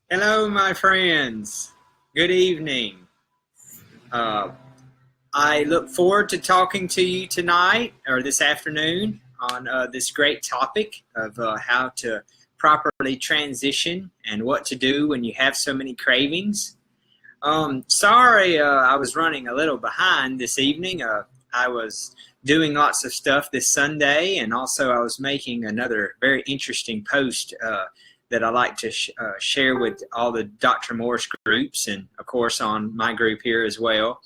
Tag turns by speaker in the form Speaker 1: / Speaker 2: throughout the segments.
Speaker 1: Hello, my friends. Good evening. Uh, I look forward to talking to you tonight or this afternoon on this great topic of how to properly transition and what to do when you have so many cravings. Sorry, I was running a little behind this evening. I was doing lots of stuff this Sunday, and also I was making another very interesting post that I like to share with all the Dr. Morse groups, and of course on my group here as well.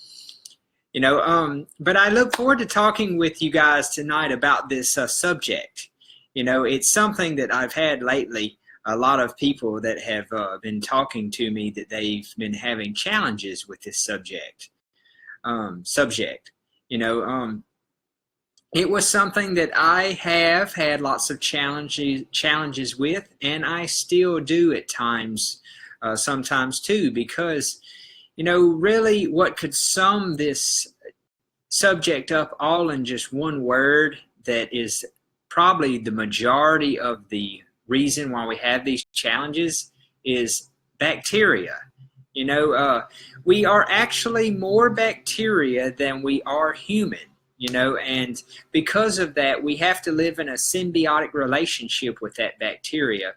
Speaker 1: But I look forward to talking with you guys tonight about this subject. It's something that I've had lately. A lot of people that have been talking to me that they've been having challenges with this subject. You know, it was something that I have had lots of challenges with, and I still do at times, sometimes too, because really what could sum this subject up all in just one word that is probably the majority of the reason why we have these challenges is bacteria. We are actually more bacteria than we are human, and because of that, we have to live in a symbiotic relationship with that bacteria.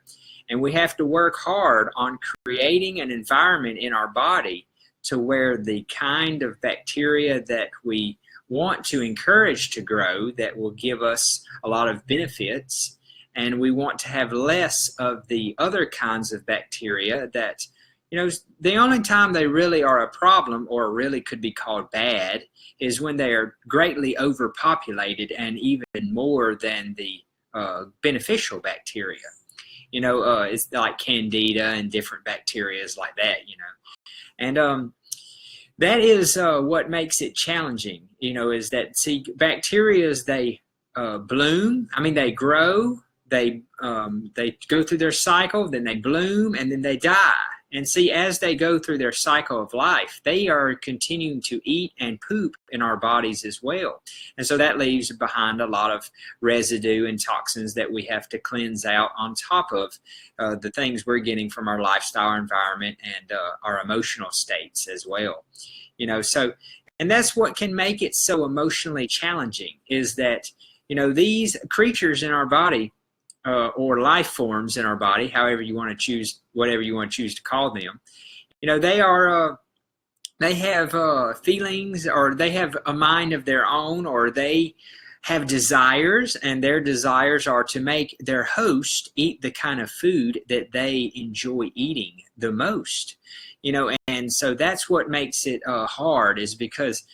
Speaker 1: And we have to work hard on creating an environment in our body to where the kind of bacteria that we want to encourage to grow that will give us a lot of benefits, and we want to have less of the other kinds of bacteria that, the only time they really are a problem or really could be called bad is when they are greatly overpopulated and even more than the beneficial bacteria. It's like candida and different bacterias like that, and that is what makes it challenging, is that, see, bacterias, they bloom. I mean, they grow, they go through their cycle, then they bloom, and then they die. And see, as they go through their cycle of life, they are continuing to eat and poop in our bodies as well. And so that leaves behind a lot of residue and toxins that we have to cleanse out on top of the things we're getting from our lifestyle environment and our emotional states as well. And that's what can make it so emotionally challenging, is that, these creatures in our body, or life forms in our body, however you want to choose, whatever you want to choose to call them, they have feelings, or they have a mind of their own, or they have desires, and their desires are to make their host eat the kind of food that they enjoy eating the most. And so that's what makes it hard, is because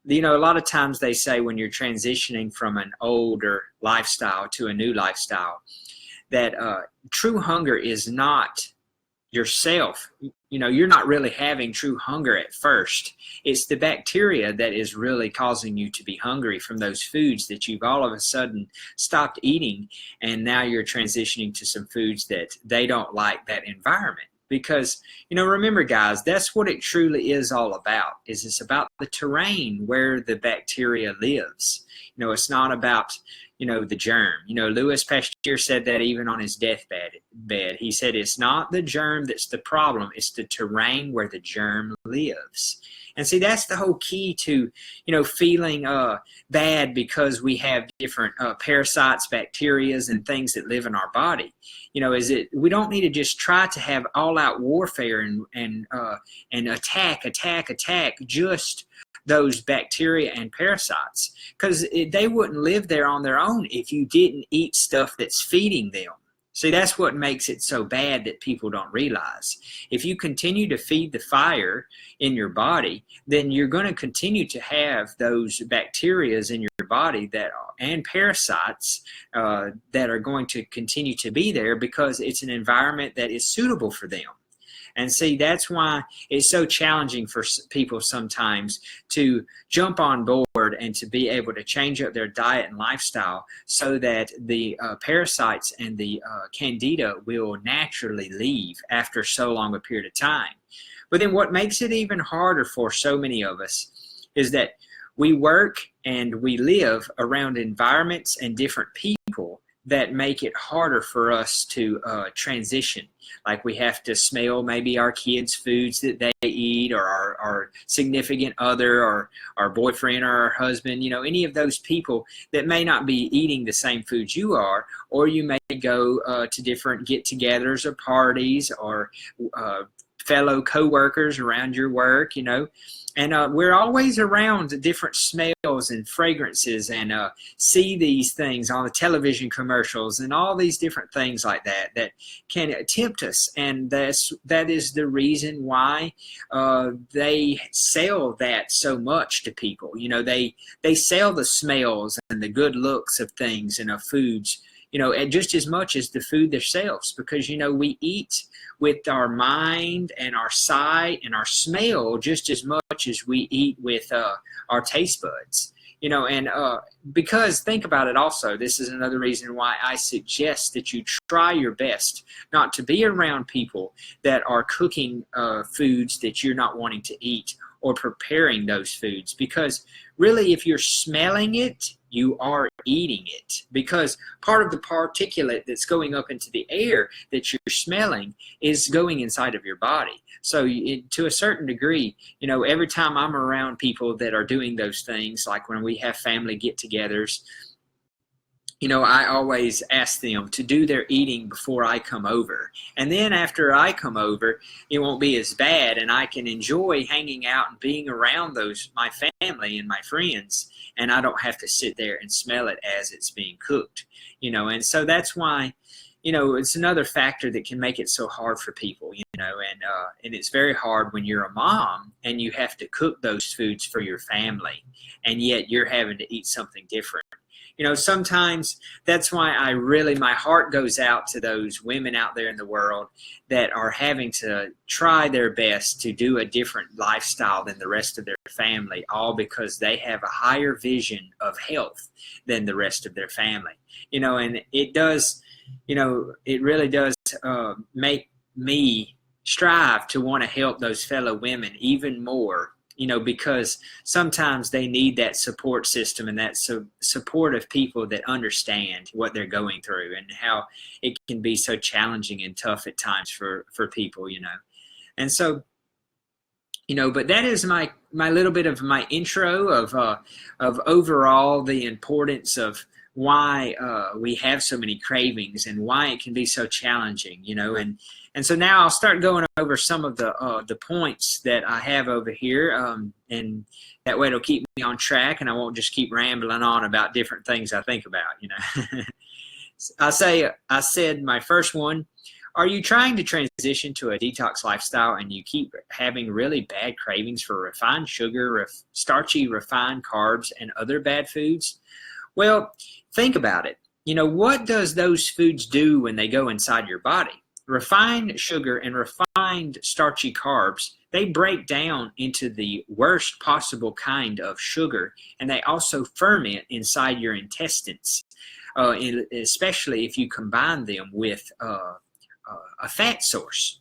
Speaker 1: a lot of times they say when you're transitioning from an older lifestyle to a new lifestyle, that true hunger is not yourself. You're not really having true hunger at first. It's the bacteria that is really causing you to be hungry from those foods that you've all of a sudden stopped eating, and now you're transitioning to some foods that they don't like that environment. Because, remember, guys, that's what it truly is all about, is it's about the terrain where the bacteria lives. It's not about, the germ. Louis Pasteur said that even on his deathbed. He said it's not the germ that's the problem, it's the terrain where the germ lives. And see, that's the whole key to, feeling bad because we have different parasites, bacterias, and things that live in our body. We don't need to just try to have all-out warfare and attack just those bacteria and parasites, because they wouldn't live there on their own if you didn't eat stuff that's feeding them. See, that's what makes it so bad that people don't realize. If you continue to feed the fire in your body, then you're going to continue to have those bacteria in your body and parasites that are going to continue to be there because it's an environment that is suitable for them. And see, that's why it's so challenging for people sometimes to jump on board and to be able to change up their diet and lifestyle so that the parasites and the candida will naturally leave after so long a period of time. But then what makes it even harder for so many of us is that we work and we live around environments and different people that make it harder for us to transition. Like we have to smell maybe our kids' foods that they eat, or our significant other, or our boyfriend or our husband, any of those people that may not be eating the same foods you are, or you may go to different get-togethers or parties, or fellow co-workers around your work, and we're always around different smells and fragrances, and see these things on the television commercials and all these different things like that that can tempt us. And that is the reason why they sell that so much to people. They sell the smells and the good looks of things and of foods, and just as much as the food themselves, because we eat with our mind and our sight and our smell just as much as we eat with our taste buds. And because think about it also, this is another reason why I suggest that you try your best not to be around people that are cooking foods that you're not wanting to eat, or preparing those foods, because really if you're smelling it, you are eating it, because part of the particulate that's going up into the air that you're smelling is going inside of your body. So to a certain degree, every time I'm around people that are doing those things, like when we have family get-togethers, I always ask them to do their eating before I come over. And then after I come over, it won't be as bad, and I can enjoy hanging out and being around my family and my friends, and I don't have to sit there and smell it as it's being cooked. And so that's why, it's another factor that can make it so hard for people, and it's very hard when you're a mom and you have to cook those foods for your family, and yet you're having to eat something different. Sometimes that's why my heart goes out to those women out there in the world that are having to try their best to do a different lifestyle than the rest of their family, all because they have a higher vision of health than the rest of their family. And it does, it really does make me strive to want to help those fellow women even more, because sometimes they need that support system and that support of people that understand what they're going through and how it can be so challenging and tough at times for people, And so, but that is my little bit of my intro of overall the importance of why we have so many cravings and why it can be so challenging, and so now I'll start going over some of the points that I have over here, and that way it'll keep me on track, and I won't just keep rambling on about different things I think about, I said my first one: are you trying to transition to a detox lifestyle and you keep having really bad cravings for refined sugar, starchy refined carbs, and other bad foods? Well, think about it. What does those foods do when they go inside your body? Refined sugar and refined starchy carbs, they break down into the worst possible kind of sugar, and they also ferment inside your intestines, especially if you combine them with a fat source,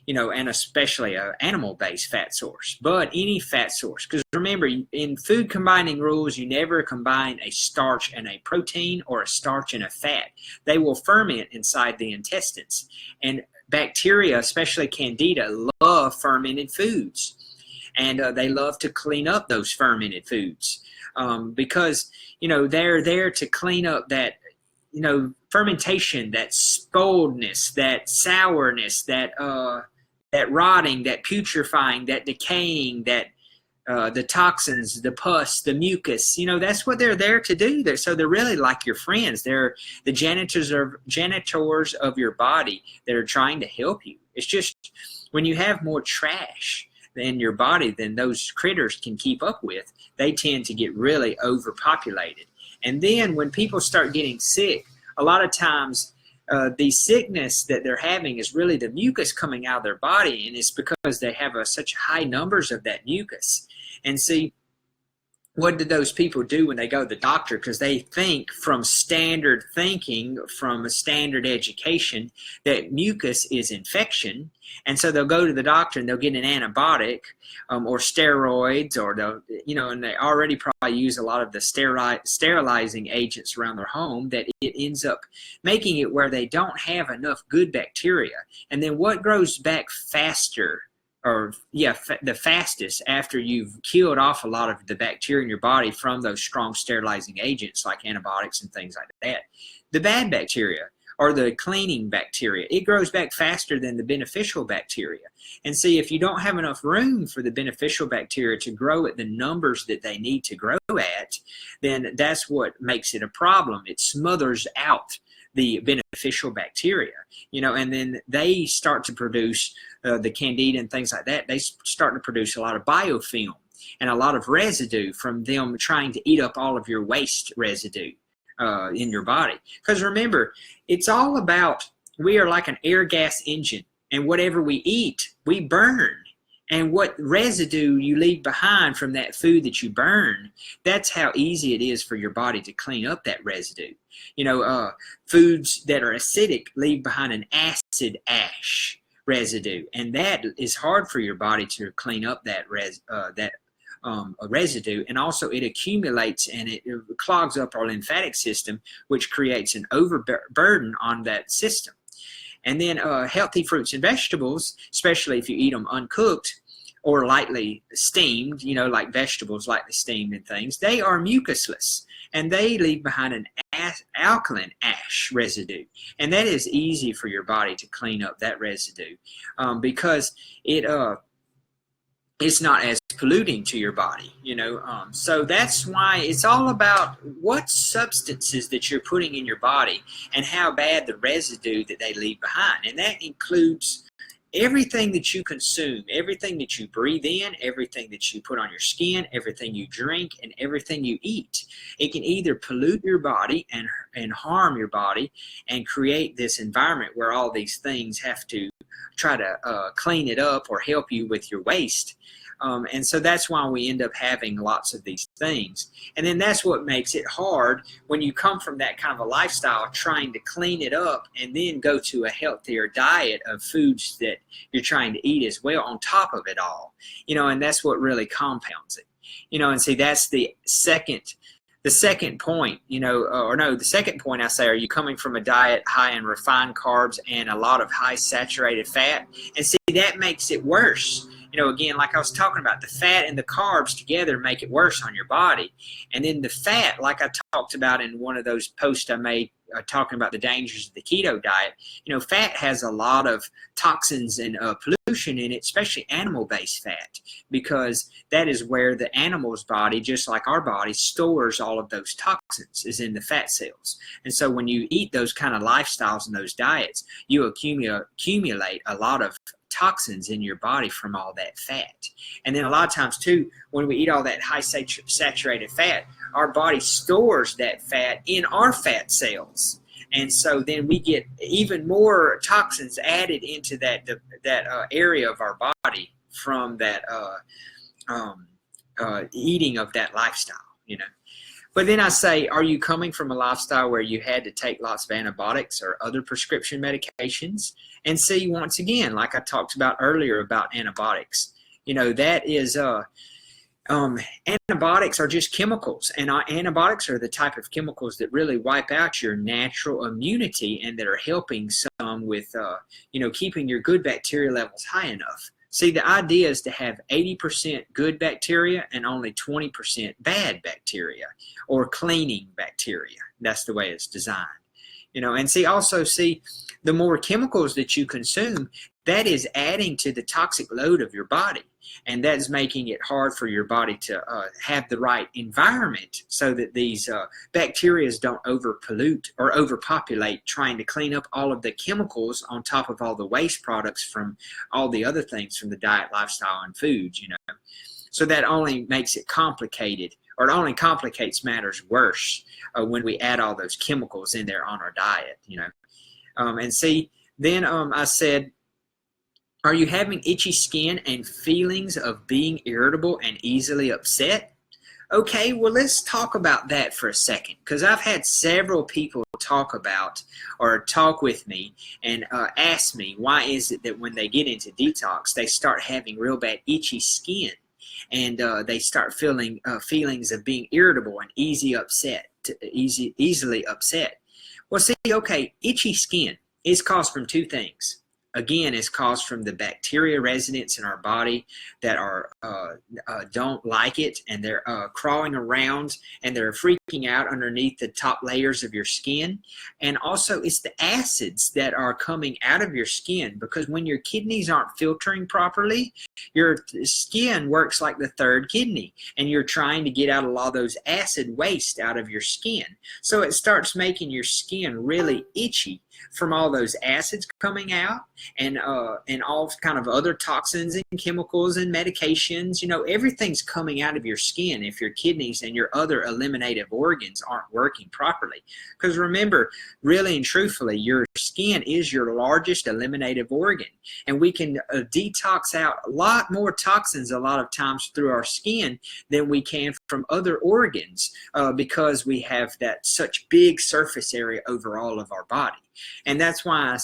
Speaker 1: and especially an animal-based fat source, but any fat source. Because remember, in food combining rules, you never combine a starch and a protein or a starch and a fat. They will ferment inside the intestines. And bacteria, especially candida, love fermented foods. And they love to clean up those fermented foods because, they're there to clean up that, fermentation, that spoiledness, that sourness, that rotting, that putrefying, that decaying, that the toxins, the pus, the mucus, that's what they're there to do. So they're really like your friends. They're the janitors of your body that are trying to help you. It's just when you have more trash in your body than those critters can keep up with, they tend to get really overpopulated. And then when people start getting sick, a lot of times the sickness that they're having is really the mucus coming out of their body, and it's because they have such high numbers of that mucus. And see, what do those people do when they go to the doctor? Because they think from standard thinking, from a standard education, that mucus is infection. And so they'll go to the doctor and they'll get an antibiotic or steroids, or they'll, and they already probably use a lot of the sterilizing agents around their home, that it ends up making it where they don't have enough good bacteria. And then what grows back faster, the fastest, after you've killed off a lot of the bacteria in your body from those strong sterilizing agents like antibiotics and things like that, the bad bacteria or the cleaning bacteria, it grows back faster than the beneficial bacteria. And see, if you don't have enough room for the beneficial bacteria to grow at the numbers that they need to grow at, then that's what makes it a problem. It smothers out the beneficial bacteria, and then they start to produce the candida and things like that. They start to produce a lot of biofilm and a lot of residue from them trying to eat up all of your waste residue in your body. Because remember, it's all about, we are like an air gas engine, and whatever we eat, we burn. And what residue you leave behind from that food that you burn, that's how easy it is for your body to clean up that residue. Foods that are acidic leave behind an acid ash residue, and that is hard for your body to clean up that residue. And also it accumulates and it clogs up our lymphatic system, which creates an overburden on that system. And then healthy fruits and vegetables, especially if you eat them uncooked or lightly steamed, like vegetables lightly steamed and things, they are mucusless, and they leave behind an alkaline ash residue. And that is easy for your body to clean up that residue because it's not as polluting to your body, so that's why it's all about what substances that you're putting in your body and how bad the residue that they leave behind. And that includes everything that you consume, everything that you breathe in, everything that you put on your skin, everything you drink, and everything you eat. It can either pollute your body and harm your body and create this environment where all these things have to try to clean it up or help you with your waste. And so that's why we end up having lots of these things. And then that's what makes it hard when you come from that kind of a lifestyle trying to clean it up and then go to a healthier diet of foods that you're trying to eat as well on top of it all. And that's what really compounds it. And see, that's the second point, the second point I say, are you coming from a diet high in refined carbs and a lot of high saturated fat? And see, that makes it worse. Again, like I was talking about, the fat and the carbs together make it worse on your body. And then the fat, like I talked about in one of those posts I made talking about the dangers of the keto diet, fat has a lot of toxins and pollution in it, especially animal-based fat, because that is where the animal's body, just like our body, stores all of those toxins, is in the fat cells. And so when you eat those kind of lifestyles and those diets, you accumulate a lot of toxins in your body from all that fat. And then a lot of times too, when we eat all that high saturated fat, our body stores that fat in our fat cells. And so then we get even more toxins added into that area of our body from that eating of that lifestyle, But then I say, are you coming from a lifestyle where you had to take lots of antibiotics or other prescription medications? And see, once again, like I talked about earlier about antibiotics, that is, antibiotics are just chemicals. And antibiotics are the type of chemicals that really wipe out your natural immunity and that are helping some with, keeping your good bacteria levels high enough. See, the idea is to have 80% good bacteria and only 20% bad bacteria or cleaning bacteria. That's the way it's designed. And see, the more chemicals that you consume, that is adding to the toxic load of your body. And that is making it hard for your body to have the right environment so that these bacteria don't overpollute or overpopulate, trying to clean up all of the chemicals on top of all the waste products from all the other things from the diet, lifestyle, and foods, So that only makes it complicated, or it only complicates matters worse when we add all those chemicals in there on our diet, And see, then I said, are you having itchy skin and feelings of being irritable and easily upset? Okay, well, let's talk about that for a second, because I've had several people talk about or talk with me and ask me why is it that when they get into detox, they start having real bad itchy skin, and they start feeling feelings of being irritable and easily upset. Well, see, okay, itchy skin is caused from two things. Again, it's caused from the bacteria residents in our body that are don't like it, and they're crawling around and they're freaking out underneath the top layers of your skin. And also, it's the acids that are coming out of your skin, because when your kidneys aren't filtering properly, your skin works like the third kidney, and you're trying to get out a lot of those acid waste out of your skin. So it starts making your skin really itchy from all those acids coming out, and all kind of other toxins and chemicals and medications. Everything's coming out of your skin if your kidneys and your other eliminative organs aren't working properly. Because remember, really and truthfully, your skin is your largest eliminative organ, and we can detox out a lot more toxins a lot of times through our skin than we can from other organs, because we have that such big surface area over all of our body. And that's why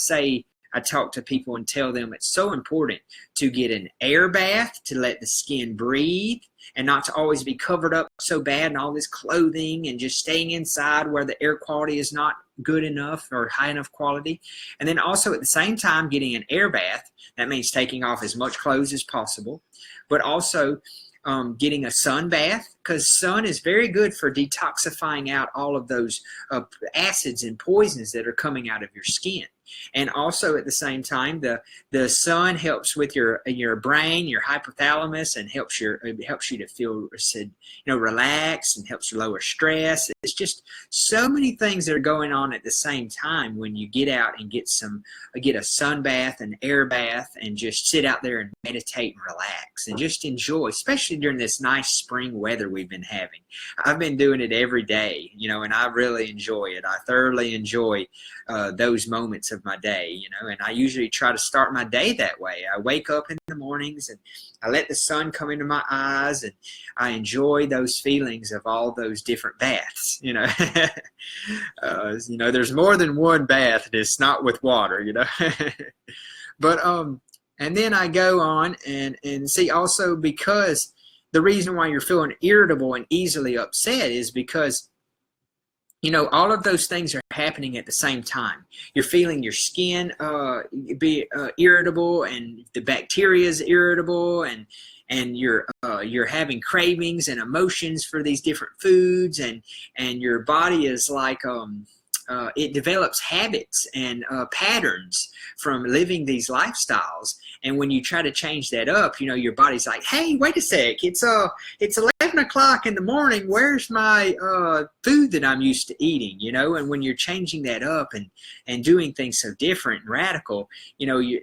Speaker 1: I talk to people and tell them it's so important to get an air bath to let the skin breathe, and not to always be covered up so bad in all this clothing and just staying inside where the air quality is not good enough or high enough quality. And then also at the same time getting an air bath. That means taking off as much clothes as possible, but also getting a sun bath, because sun is very good for detoxifying out all of those acids and poisons that are coming out of your skin. And also at the same time, the sun helps with your brain, your hypothalamus, and helps you to feel relaxed, and helps you lower stress. It's just so many things that are going on at the same time when you get out and get a sun bath, an air bath, and just sit out there and meditate and relax and just enjoy, especially during this nice spring weather we've been having. I've been doing it every day, and I really enjoy it. I thoroughly enjoy those moments of my day, and I usually try to start my day that way. I wake up in the mornings and I let the sun come into my eyes, and I enjoy those feelings of all those different baths. There's more than one bath, and it's not with water, But and then I go on and see also, because the reason why you're feeling irritable and easily upset is because all of those things are happening at the same time. You're feeling your skin be irritable, and the bacteria is irritable, and you're having cravings and emotions for these different foods, and your body is like it develops habits and patterns from living these lifestyles. And when you try to change that up, your body's like, hey, wait a sec, it's 11 o'clock in the morning. Where's my food that I'm used to eating? And when you're changing that up and doing things so different and radical,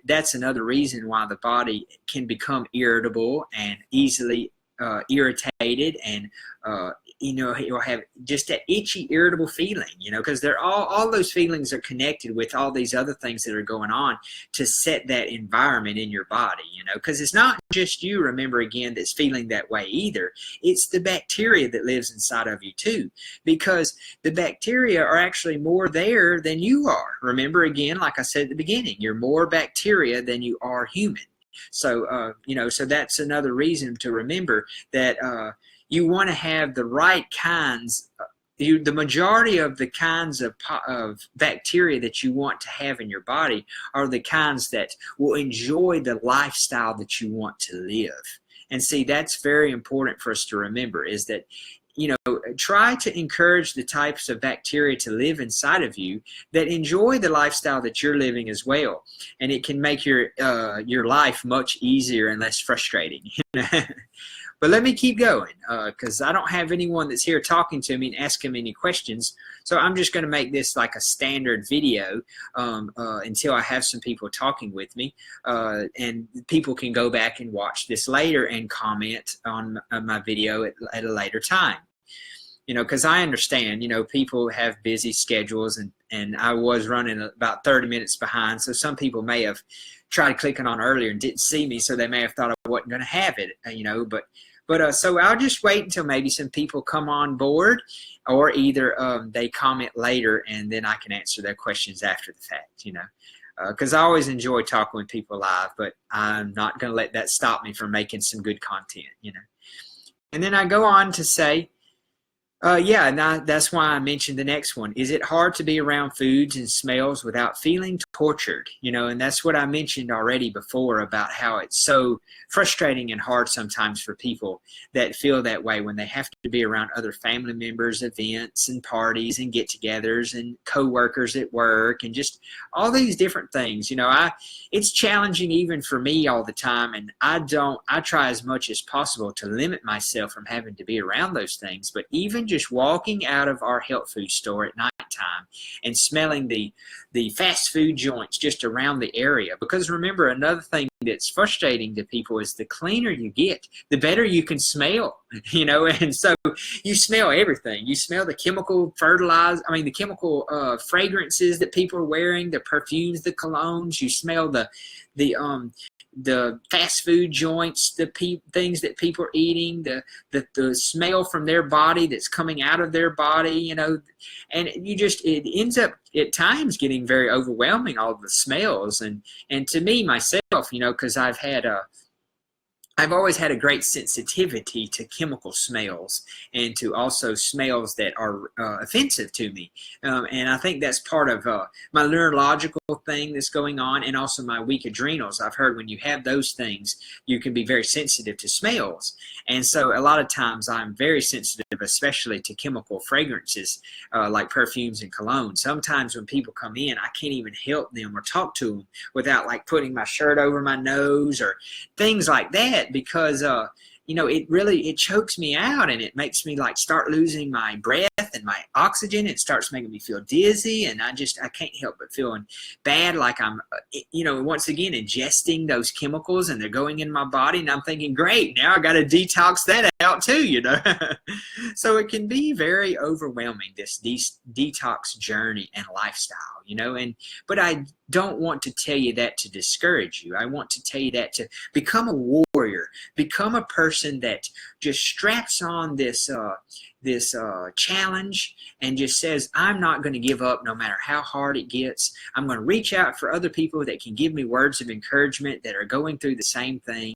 Speaker 1: that's another reason why the body can become irritable and easily irritated, and you'll have just that itchy, irritable feeling, because they're all those feelings are connected with all these other things that are going on to set that environment in your body, because it's not just you, remember again, that's feeling that way either. It's the bacteria that lives inside of you too, because the bacteria are actually more there than you are. Remember again, like I said at the beginning, you're more bacteria than you are human. So, so that's another reason to remember that you want to have the right kinds. The majority of the kinds of bacteria that you want to have in your body are the kinds that will enjoy the lifestyle that you want to live. And see, that's very important for us to remember, is that try to encourage the types of bacteria to live inside of you that enjoy the lifestyle that you're living as well. And it can make your life much easier and less frustrating. But let me keep going, because I don't have anyone that's here talking to me and asking me any questions. So I'm just going to make this like a standard video until I have some people talking with me. And people can go back and watch this later and comment on my video at a later time. Because I understand, people have busy schedules, and I was running about 30 minutes behind. So some people may have tried clicking on earlier and didn't see me, so they may have thought I wasn't going to have it, But so I'll just wait until maybe some people come on board, or either they comment later and then I can answer their questions after the fact, because I always enjoy talking with people live, but I'm not going to let that stop me from making some good content. And then I go on to say, and that's why I mentioned the next one. Is it hard to be around foods and smells without feeling tortured? And that's what I mentioned already before about how it's so frustrating and hard sometimes for people that feel that way when they have to be around other family members, events and parties and get-togethers and co-workers at work and just all these different things. It's challenging even for me all the time, and I try as much as possible to limit myself from having to be around those things. But even just walking out of our health food store at nighttime and smelling the fast food joints just around the area, because remember, another thing that's frustrating to people is the cleaner you get, the better you can smell, and so you smell everything. You smell the chemical the chemical fragrances that people are wearing, the perfumes, the colognes. You smell the fast food joints, the things that people are eating, the smell from their body that's coming out of their body, and it ends up at times getting very overwhelming, all the smells. And to me, myself, because I've always had a great sensitivity to chemical smells and to also smells that are offensive to me. And I think that's part of my neurological thing that's going on, and also my weak adrenals. I've heard when you have those things, you can be very sensitive to smells. And so a lot of times I'm very sensitive, especially to chemical fragrances like perfumes and cologne. Sometimes when people come in, I can't even help them or talk to them without like putting my shirt over my nose or things like that, because it chokes me out, and it makes me like start losing my breath and my oxygen. It starts making me feel dizzy, and I can't help but feeling bad, like I'm once again ingesting those chemicals and they're going in my body, and I'm thinking, great, now I got to detox that out too. So it can be very overwhelming, this detox journey and lifestyle, but I don't want to tell you that to discourage you. I want to tell you that to become a warrior, become a person that just straps on this challenge and just says, I'm not going to give up no matter how hard it gets. I'm going to reach out for other people that can give me words of encouragement that are going through the same thing,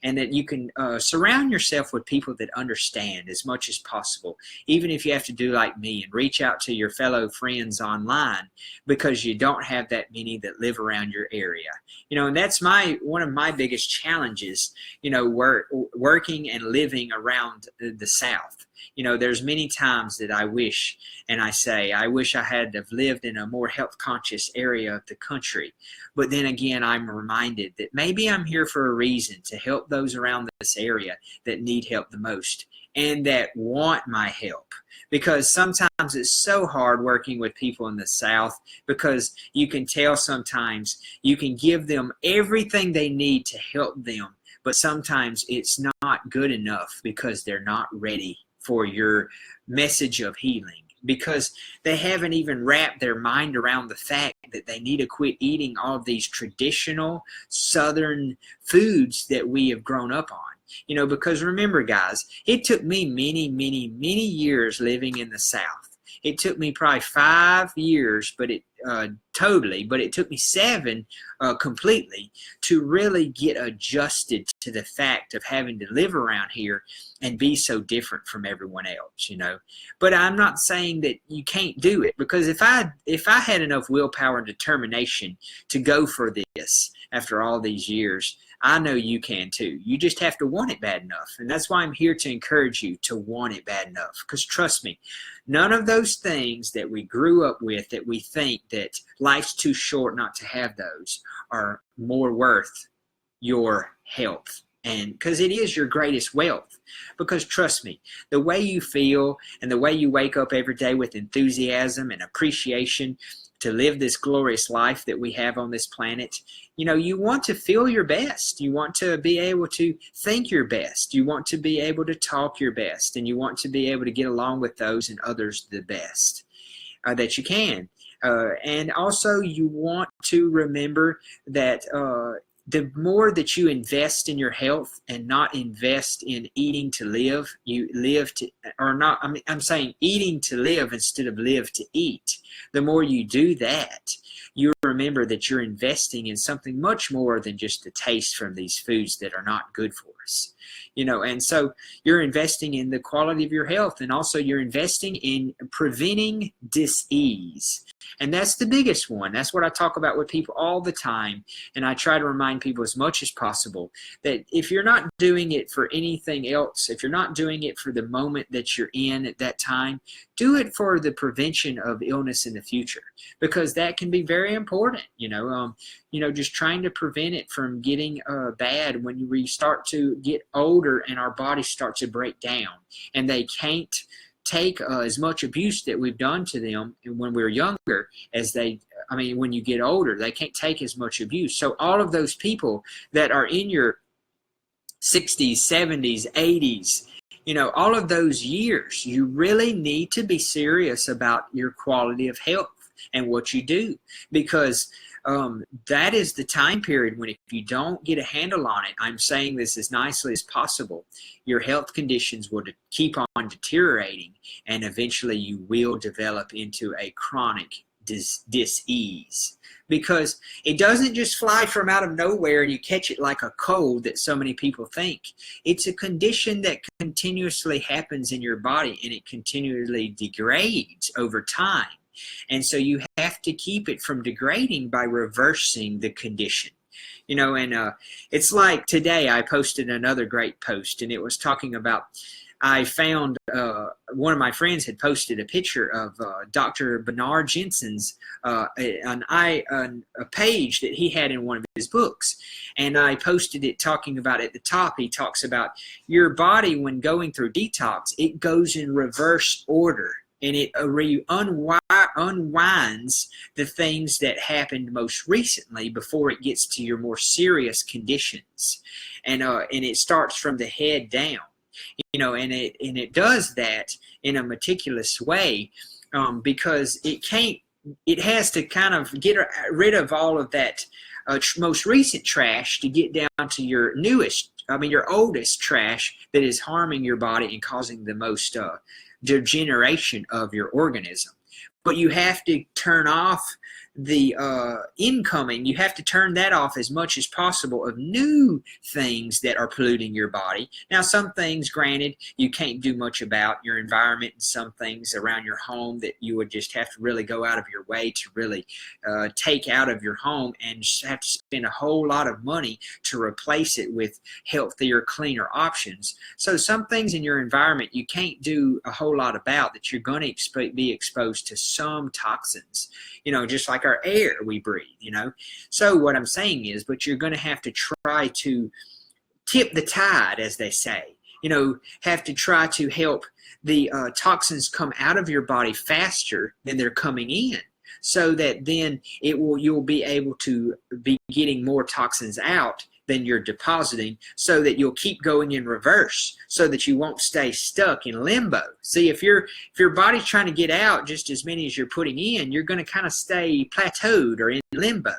Speaker 1: and that you can surround yourself with people that understand as much as possible, even if you have to do like me and reach out to your fellow friends online, because you don't have that many that live around your area. And that's one of my biggest challenges, working and living around the South. There's many times that I wish I had have lived in a more health conscious area of the country. But then again, I'm reminded that maybe I'm here for a reason, to help those around this area that need help the most and that want my help. Because sometimes it's so hard working with people in the South, because you can tell sometimes you can give them everything they need to help them, but sometimes it's not good enough because they're not ready for your message of healing, because they haven't even wrapped their mind around the fact that they need to quit eating all of these traditional Southern foods that we have grown up on. Because remember, guys, it took me many, many, many years living in the South. It took me probably 5 years, but it took me 7 completely to really get adjusted to the fact of having to live around here and be so different from everyone else, But I'm not saying that you can't do it, because if I had enough willpower and determination to go for this after all these years, I know you can too. You just have to want it bad enough. And that's why I'm here to encourage you to want it bad enough. Because trust me, none of those things that we grew up with, that we think that life's too short not to have those, are more worth your health. And because it is your greatest wealth. Because trust me, the way you feel and the way you wake up every day with enthusiasm and appreciation to live this glorious life that we have on this planet, you want to feel your best. You want to be able to think your best. You want to be able to talk your best. And you want to be able to get along with those and others the best that you can. And also you want to remember that the more that you invest in your health and not invest in eating to live, you live to, or not, I'm saying eating to live instead of live to eat. The more you do that, you remember that you're investing in something much more than just the taste from these foods that are not good for us. And so you're investing in the quality of your health, and also you're investing in preventing dis-ease. And that's the biggest one. That's what I talk about with people all the time. And I try to remind people as much as possible that if you're not doing it for anything else, if you're not doing it for the moment that you're in at that time, do it for the prevention of illness in the future, because that can be very important. Just trying to prevent it from getting bad when we start to get older and our bodies start to break down and they can't take as much abuse that we've done to them when we were younger when you get older, they can't take as much abuse. So all of those people that are in your 60s, 70s, 80s, all of those years, you really need to be serious about your quality of health and what you do, because that is the time period when, if you don't get a handle on it, I'm saying this as nicely as possible, your health conditions will keep on deteriorating, and eventually you will develop into a chronic dis-ease, because it doesn't just fly from out of nowhere and you catch it like a cold that so many people think. It's a condition that continuously happens in your body, and it continually degrades over time. And so you have to keep it from degrading by reversing the condition. It's like today I posted another great post, and it was talking about, I found one of my friends had posted a picture of Dr. Bernard Jensen's a page that he had in one of his books. And I posted it talking about, at the top, he talks about your body when going through detox, it goes in reverse order. And it unwinds the things that happened most recently before it gets to your more serious conditions. And it starts from the head down. And it does that in a meticulous way, because it has to kind of get rid of all of that most recent trash to get down to your oldest trash that is harming your body and causing the most degeneration of your organism. But you have to turn off the incoming, you have to turn that off as much as possible of new things that are polluting your body. Now, some things, granted, you can't do much about, your environment, and some things around your home that you would just have to really go out of your way to really take out of your home, and just have to spend a whole lot of money to replace it with healthier, cleaner options. So some things in your environment you can't do a whole lot about, that you're going to be exposed to some toxins, just like our air we breathe, So what I'm saying is, but you're going to have to try to tip the tide, as they say, have to try to help the toxins come out of your body faster than they're coming in, so that then you'll be able to be getting more toxins out than you're depositing, so that you'll keep going in reverse, so that you won't stay stuck in limbo. See, if your body's trying to get out just as many as you're putting in, you're going to kind of stay plateaued or in limbo.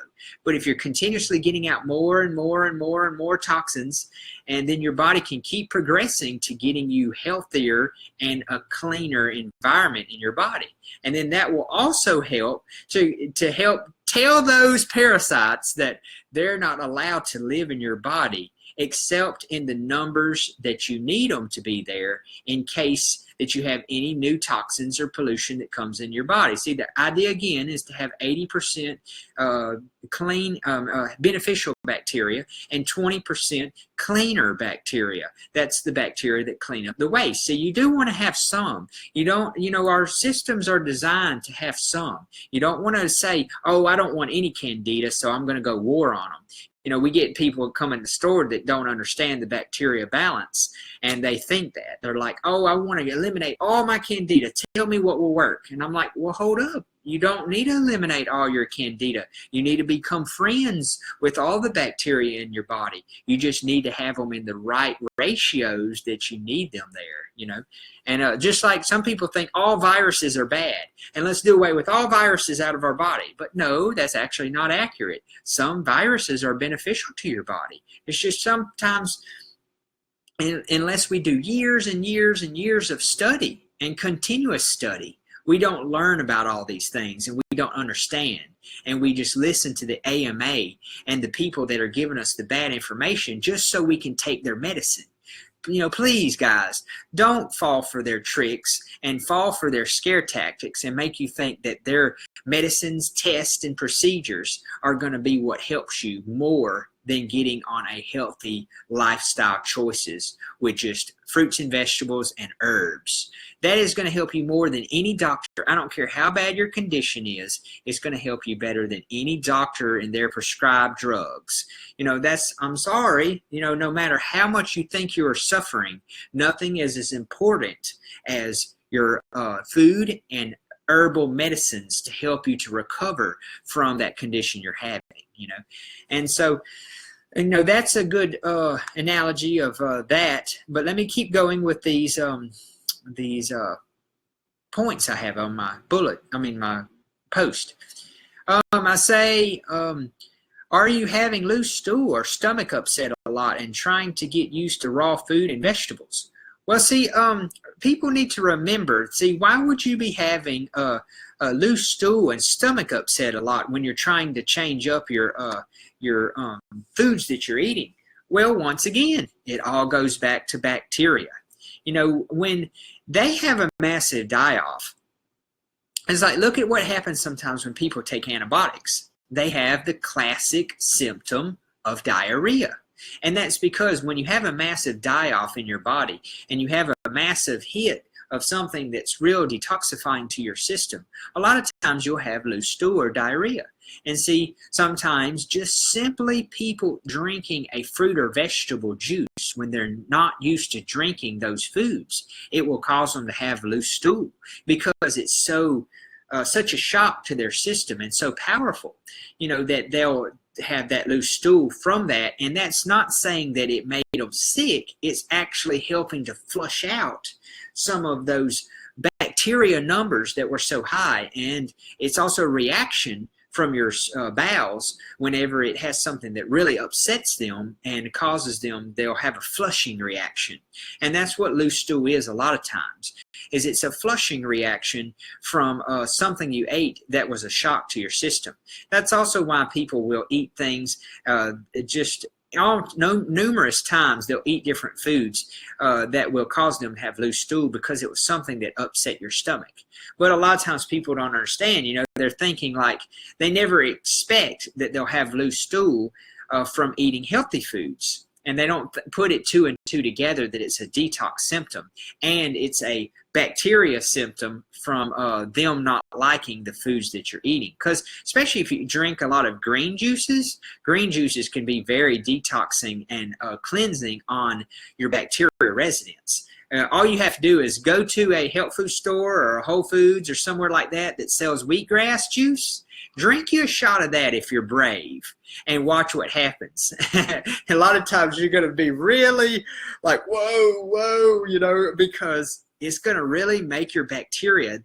Speaker 1: But if you're continuously getting out more and more and more and more toxins, and then your body can keep progressing to getting you healthier and a cleaner environment in your body. And then that will also help to help tell those parasites that they're not allowed to live in your body, except in the numbers that you need them to be there, in case that you have any new toxins or pollution that comes in your body. See, the idea again is to have 80% clean, beneficial bacteria, and 20% cleaner bacteria. That's the bacteria that clean up the waste. So you do want to have some. You don't, our systems are designed to have some. You don't want to say, oh, I don't want any candida, so I'm going to go war on them. We get people come in the store that don't understand the bacteria balance, and they think that. They're like, oh, I want to eliminate all my candida. Tell me what will work. And I'm like, well, hold up. you don't need to eliminate all your candida. You need to become friends with all the bacteria in your body. You just need to have them in the right ratios that you need them there, you know. And just like some people think all viruses are bad, and let's do away with all viruses out of our body. But no, that's actually not accurate. Some viruses are beneficial to your body. It's just sometimes, unless we do years and years and years of study and continuous study, we don't learn about all these things, and we don't understand. And we just listen to the AMA and the people that are giving us the bad information just so we can take their medicine. You know, please, guys, don't fall for their tricks and fall for their scare tactics and make you think that their medicines, tests, and procedures are going to be what helps you more than getting on a healthy lifestyle choices with just fruits and vegetables and herbs. That is going to help you more than any doctor. I don't care how bad your condition is. It's going to help you better than any doctor and their prescribed drugs. You know, I'm sorry, you know, no matter how much you think you are suffering, nothing is as important as your food and herbal medicines to help you to recover from that condition you're having, you know. And so, you know, that's a good analogy of that. But let me keep going with these points I have on my my post. I say, are you having loose stool or stomach upset a lot and trying to get used to raw food and vegetables? Well, see, people need to remember, why would you be having a loose stool and stomach upset a lot when you're trying to change up your foods that you're eating? Well, once again, it all goes back to bacteria. You know, when they have a massive die-off, it's like, look at what happens sometimes when people take antibiotics. They have the classic symptom of diarrhea. And that's because when you have a massive die-off in your body and you have a massive hit of something that's real detoxifying to your system, a lot of times you'll have loose stool or diarrhea. And see, sometimes just simply people drinking a fruit or vegetable juice when they're not used to drinking those foods, it will cause them to have loose stool because it's such a shock to their system and so powerful, you know, that they'll have that loose stool from that. And that's not saying that it made them sick. It's actually helping to flush out some of those bacteria numbers that were so high. And it's also a reaction from your bowels whenever it has something that really upsets them and causes them, they'll have a flushing reaction. And that's what loose stool is a lot of times, is it's a flushing reaction from something you ate that was a shock to your system. That's also why people will eat things numerous times. They'll eat different foods that will cause them to have loose stool because it was something that upset your stomach. But a lot of times people don't understand, you know, they're thinking like they never expect that they'll have loose stool from eating healthy foods. And they don't put it two and two together that it's a detox symptom and it's a bacteria symptom from them not liking the foods that you're eating. Because especially if you drink a lot of green juices can be very detoxing and cleansing on your bacteria residents. All you have to do is go to a health food store or a Whole Foods or somewhere like that sells wheatgrass juice. Drink you a shot of that if you're brave and watch what happens. A lot of times you're going to be really like, whoa, you know, because it's going to really make your bacteria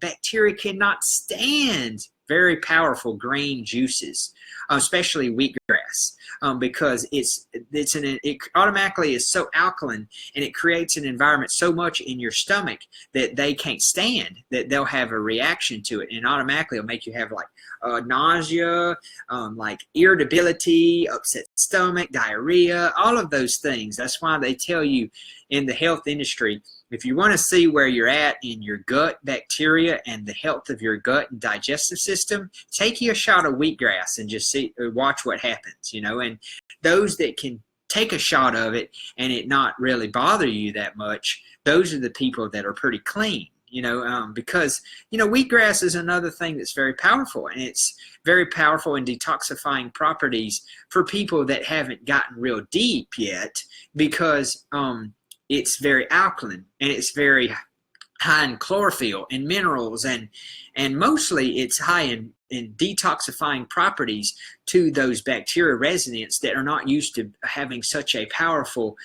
Speaker 1: cannot stand very powerful green juices, especially wheatgrass, because it automatically is so alkaline and it creates an environment so much in your stomach that they can't stand, that they'll have a reaction to it, and automatically it'll make you have like nausea, like irritability, upset stomach, diarrhea, all of those things. That's why they tell you in the health industry, if you want to see where you're at in your gut bacteria and the health of your gut and digestive system, take you a shot of wheatgrass and just watch what happens, you know. And those that can take a shot of it and it not really bother you that much, those are the people that are pretty clean, you know, because, you know, wheatgrass is another thing that's very powerful, and it's very powerful in detoxifying properties for people that haven't gotten real deep yet, because it's very alkaline and it's very high in chlorophyll and minerals, and mostly it's high in detoxifying properties to those bacteria residents that are not used to having such a powerful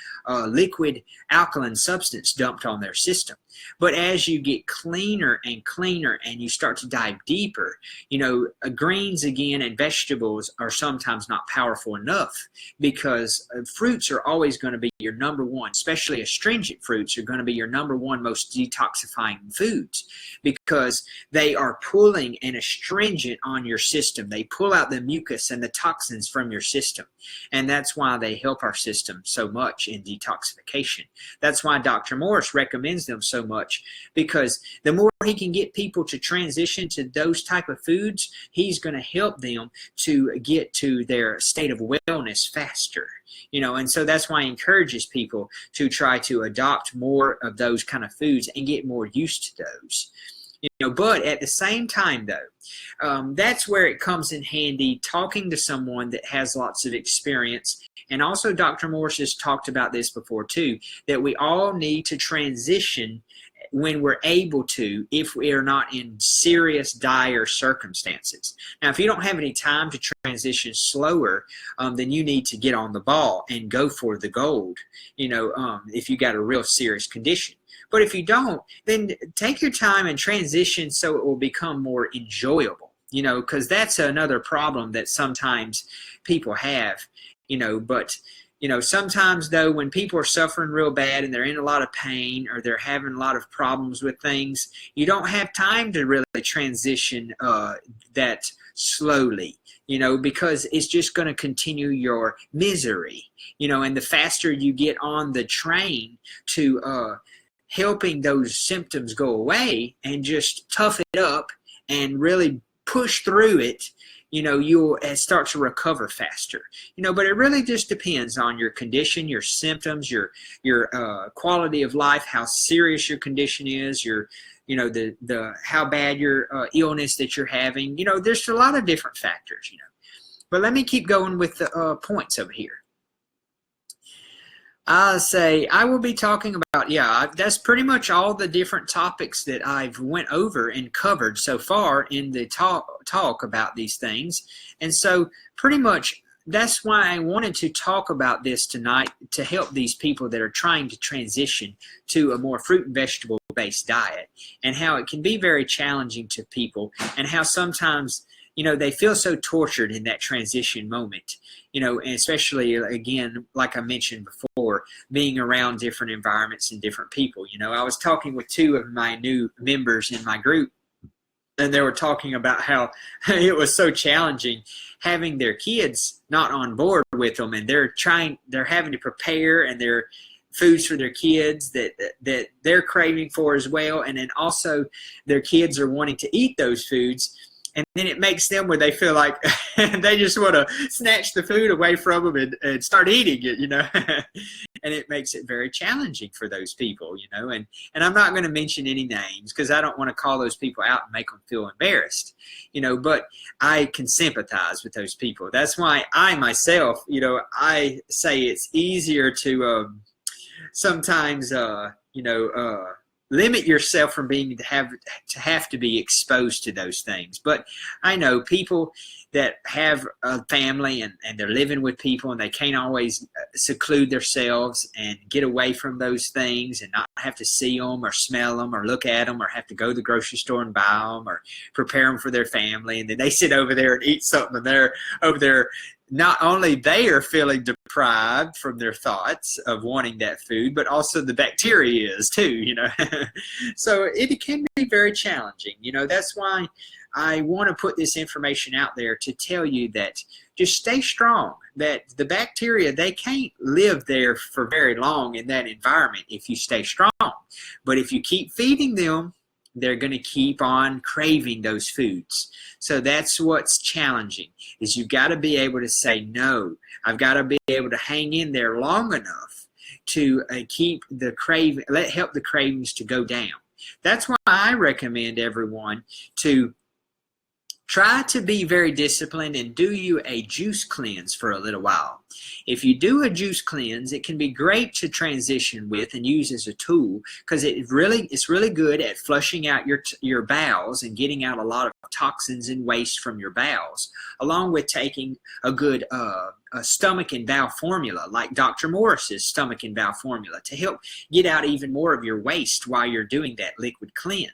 Speaker 1: liquid alkaline substance dumped on their system. But as you get cleaner and cleaner and you start to dive deeper, greens again and vegetables are sometimes not powerful enough, because fruits are always going to be your number one, especially astringent fruits are going to be your number one most detoxifying foods, because they are pulling an astringent on your system. They pull out the mucus and the toxins from your system. And that's why they help our system so much in detoxification. That's why Dr. Morse recommends them so much, because the more he can get people to transition to those type of foods, he's going to help them to get to their state of wellness faster. And so that's why he encourages people to try to adopt more of those kind of foods and get more used to those. But at the same time, though, that's where it comes in handy talking to someone that has lots of experience. And also Dr. Morse has talked about this before too, that we all need to transition when we're able to, if we are not in serious dire circumstances. Now, if you don't have any time to transition slower, then you need to get on the ball and go for the gold, if you got a real serious condition. But if you don't, then take your time and transition so it will become more enjoyable, because that's another problem that sometimes people have, but sometimes though, when people are suffering real bad and they're in a lot of pain or they're having a lot of problems with things, you don't have time to really transition that slowly, because it's just going to continue your misery, and the faster you get on the train to helping those symptoms go away and just tough it up and really push through it, you'll start to recover faster. But it really just depends on your condition, your symptoms, your quality of life, how serious your condition is, the how bad your illness that you're having. There's a lot of different factors. But let me keep going with the points over here. I will be talking about, that's pretty much all the different topics that I've went over and covered so far in the talk about these things. And so pretty much that's why I wanted to talk about this tonight, to help these people that are trying to transition to a more fruit and vegetable based diet, and how it can be very challenging to people, and how sometimes they feel so tortured in that transition moment, and especially, again, like I mentioned before, being around different environments and different people. I was talking with two of my new members in my group, and they were talking about how it was so challenging having their kids not on board with them, and they're having to prepare and their foods for their kids that they're craving for as well, and then also their kids are wanting to eat those foods. And then it makes them where they feel like they just want to snatch the food away from them and start eating it, and it makes it very challenging for those people, and I'm not going to mention any names because I don't want to call those people out and make them feel embarrassed, but I can sympathize with those people. That's why I myself, I say it's easier to sometimes, limit yourself from being to have to be exposed to those things. But I know people that have a family and they're living with people, and they can't always seclude themselves and get away from those things and not have to see them or smell them or look at them or have to go to the grocery store and buy them or prepare them for their family. And then they sit over there and eat something, and they're over there. Not only they are feeling deprived from their thoughts of wanting that food, but also the bacteria is too, So it can be very challenging. That's why I want to put this information out there to tell you that just stay strong, that the bacteria, they can't live there for very long in that environment if you stay strong. But if you keep feeding them, they're going to keep on craving those foods. So that's what's challenging, is you've got to be able to say no. I've got to be able to hang in there long enough to keep the help the cravings to go down. That's why I recommend everyone to try to be very disciplined and do you a juice cleanse for a little while. If you do a juice cleanse, it can be great to transition with and use as a tool, because it's really good at flushing out your bowels and getting out a lot of toxins and waste from your bowels, along with taking a good a stomach and bowel formula like Dr. Morse's stomach and bowel formula to help get out even more of your waste while you're doing that liquid cleanse.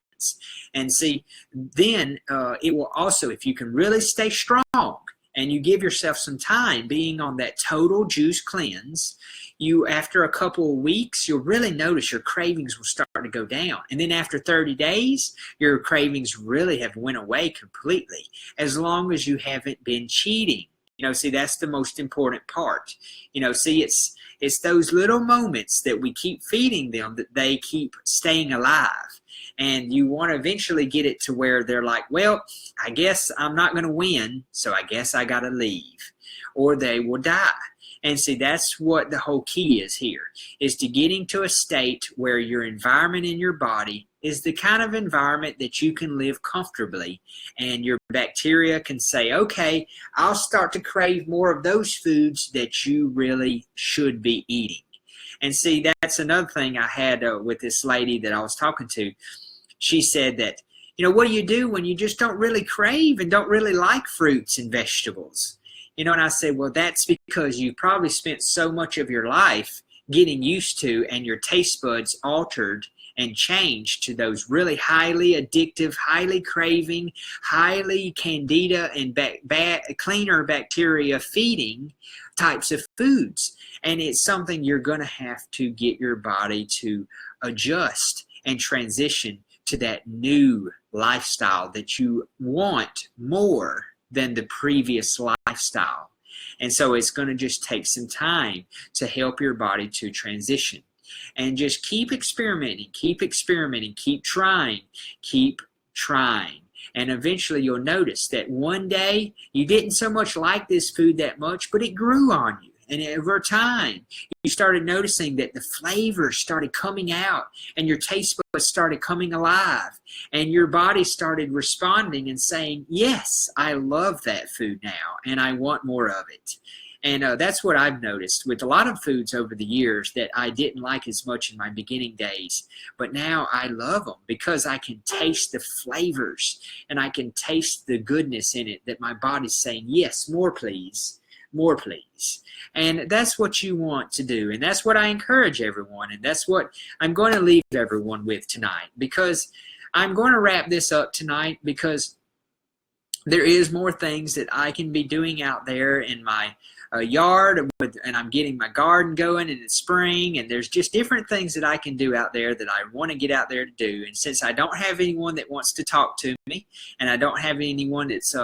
Speaker 1: And see, then it will also, if you can really stay strong and you give yourself some time being on that total juice cleanse, you, after a couple of weeks, you'll really notice your cravings will start to go down. And then after 30 days, your cravings really have went away completely, as long as you haven't been cheating. See, that's the most important part. See, it's those little moments that we keep feeding them that they keep staying alive. And you want to eventually get it to where they're like, well, I guess I'm not going to win, so I guess I got to leave. Or they will die. And see, that's what the whole key is here, is to getting to a state where your environment in your body is the kind of environment that you can live comfortably, and your bacteria can say, okay, I'll start to crave more of those foods that you really should be eating. And see, that's another thing I had with this lady that I was talking to. She said that, what do you do when you just don't really crave and don't really like fruits and vegetables? And I said, well, that's because you probably spent so much of your life getting used to, and your taste buds altered and changed to those really highly addictive, highly craving, highly candida and cleaner bacteria feeding types of foods. And it's something you're going to have to get your body to adjust and transition to that new lifestyle that you want more than the previous lifestyle. And so it's going to just take some time to help your body to transition. And just keep experimenting, keep trying. And eventually you'll notice that one day you didn't so much like this food that much, but it grew on you. And over time, you started noticing that the flavors started coming out, and your taste buds started coming alive, and your body started responding and saying, yes, I love that food now, and I want more of it. And that's what I've noticed with a lot of foods over the years that I didn't like as much in my beginning days. But now I love them because I can taste the flavors, and I can taste the goodness in it that my body's saying, yes, more please. More please. And that's what you want to do, and that's what I encourage everyone, and that's what I'm going to leave everyone with tonight, because I'm going to wrap this up tonight, because there is more things that I can be doing out there in my yard, and I'm getting my garden going in the spring, and there's just different things that I can do out there that I want to get out there to do. And since I don't have anyone that wants to talk to me, and I don't have anyone that's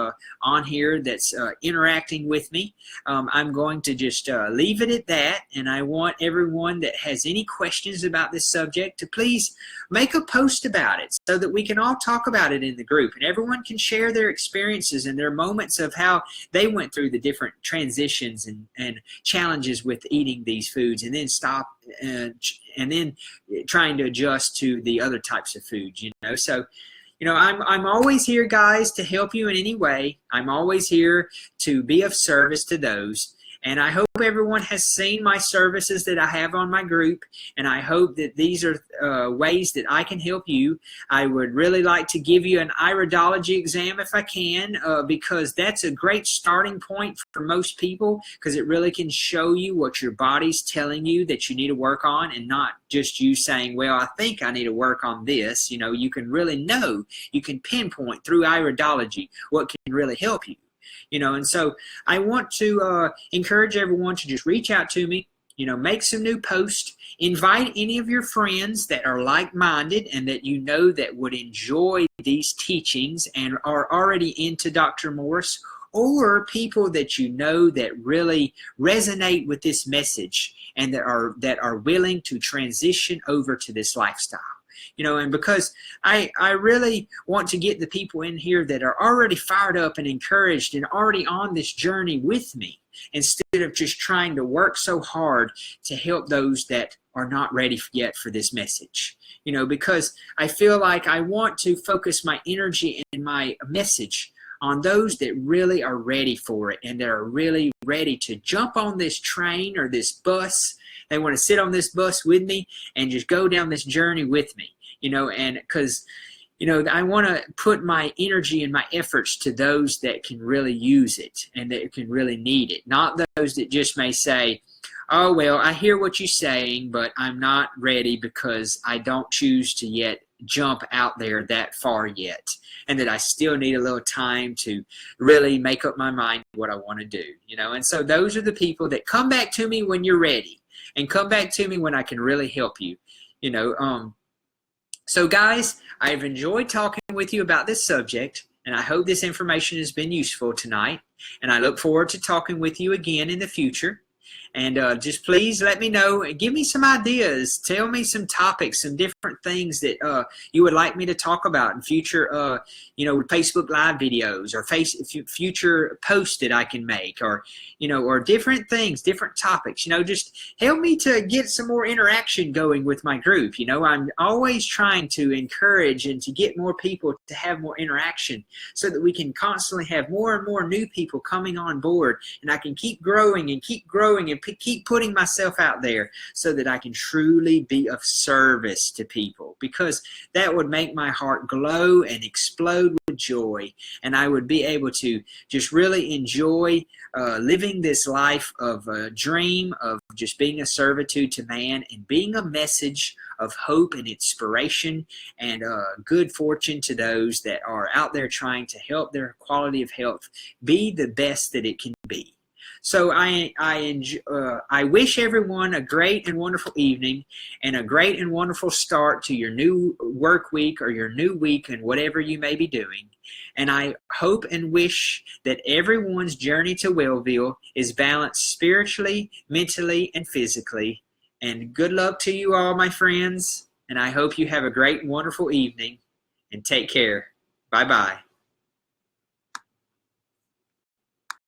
Speaker 1: on here that's interacting with me, I'm going to just leave it at that. And I want everyone that has any questions about this subject to please make a post about it, so that we can all talk about it in the group, and everyone can share their experiences and their moments of how they went through the different transitions and challenges with eating these foods, and then stop and then trying to adjust to the other types of foods. So I'm always here, guys, to help you in any way. I'm always here to be of service to those. And I hope everyone has seen my services that I have on my group, and I hope that these are ways that I can help you. I would really like to give you an iridology exam if I can, because that's a great starting point for most people, because it really can show you what your body's telling you that you need to work on, and not just you saying, well, I think I need to work on this. You can really know, you can pinpoint through iridology what can really help you. And so I want to encourage everyone to just reach out to me, make some new posts, invite any of your friends that are like-minded and that that would enjoy these teachings and are already into Dr. Morse, or people that that really resonate with this message and that are willing to transition over to this lifestyle. And because I really want to get the people in here that are already fired up and encouraged and already on this journey with me, instead of just trying to work so hard to help those that are not ready yet for this message. Because I feel like I want to focus my energy and my message on those that really are ready for it and that are really ready to jump on this train or this bus. They want to sit on this bus with me and just go down this journey with me, and because, I want to put my energy and my efforts to those that can really use it and that can really need it, not those that just may say, oh, well, I hear what you're saying, but I'm not ready because I don't choose to yet jump out there that far yet, and that I still need a little time to really make up my mind what I want to do, And so those are the people that come back to me when you're ready and come back to me when I can really help you, So guys, I've enjoyed talking with you about this subject, and I hope this information has been useful tonight, and I look forward to talking with you again in the future. And just please let me know, give me some ideas, tell me some topics, some different things that you would like me to talk about in future, Facebook Live videos or future posts that I can make, or, or different things, different topics, just help me to get some more interaction going with my group. I'm always trying to encourage and to get more people to have more interaction so that we can constantly have more and more new people coming on board, and I can keep growing and keep putting myself out there so that I can truly be of service to people, because that would make my heart glow and explode with joy, and I would be able to just really enjoy living this life of a dream of just being a servitude to man and being a message of hope and inspiration and good fortune to those that are out there trying to help their quality of health be the best that it can be. So I wish everyone a great and wonderful evening and a great and wonderful start to your new work week or your new week and whatever you may be doing. And I hope and wish that everyone's journey to Wellville is balanced spiritually, mentally, and physically. And good luck to you all, my friends. And I hope you have a great and wonderful evening. And take care. Bye-bye.